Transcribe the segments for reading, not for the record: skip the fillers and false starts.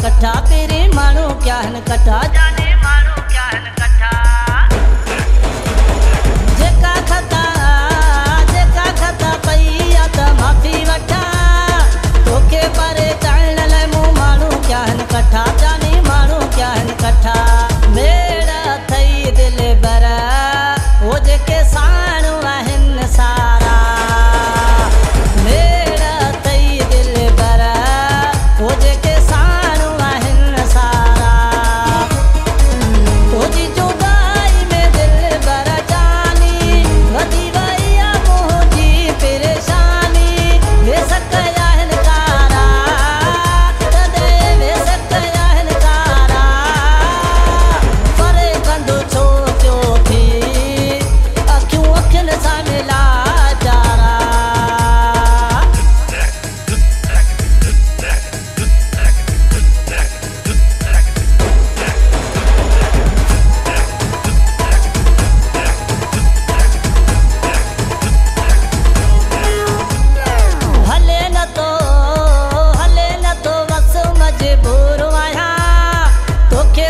कट्ठा तेरे मानो क्या है कट्ठा जाने मानो क्या है कट्ठा जेका खता पैया त माफी वठा तोखे परे चाइण लाइ मूं मानो क्या है कट्ठा जाने मानो क्या है कट्ठा मेरा थई दिल बर वो जेके साणू आहिनि सारा मेरा थई दिल बर वो जेके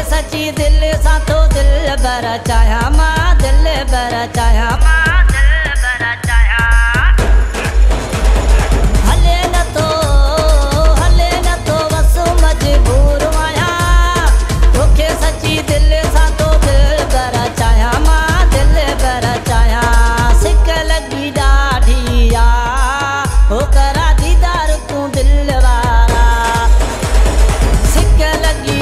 सची दिल सा तो दिल बरा चाया मां दिल बरा चाया मां दिल बरा चाया हले न तो बस मजबूर आया तोखे सची दिल सा तो दिल बरा चाया मां दिल बरा चाया सिक लगी ॾाढी आ हो करा दीदार तूं दिल वारा सिक लगी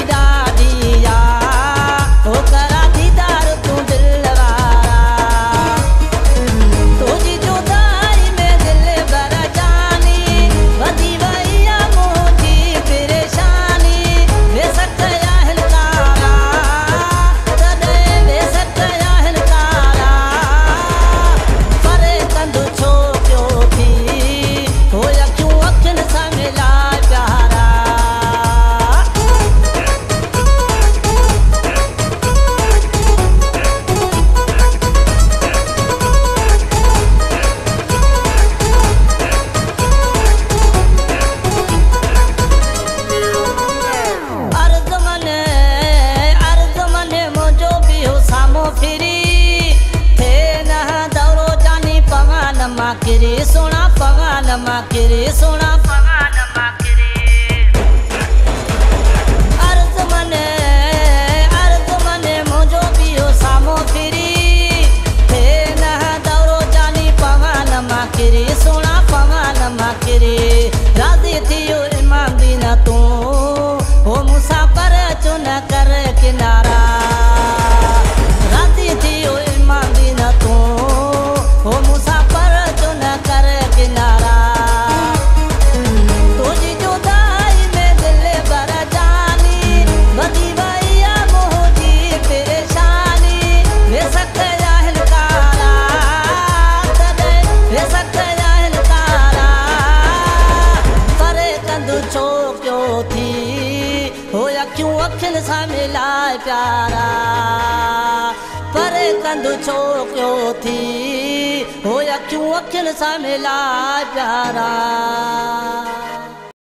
माकिरे सोना पगान माकिरे सोना पगान माकिरे अर्ज मने मुझो बियो सामो फिरी थे न दौरो जानी पगान माकिरे सोना पगान माकिरे राजी थियो इमाम दीना तू हो मुसाफर चुन कर किनारा राजी थियो इमाम दीना तू हो मुसाफर कर किनारा प्यारा परे कंदु छो कयो थी हो अखियूं अखियुनि सां मिला प्यारा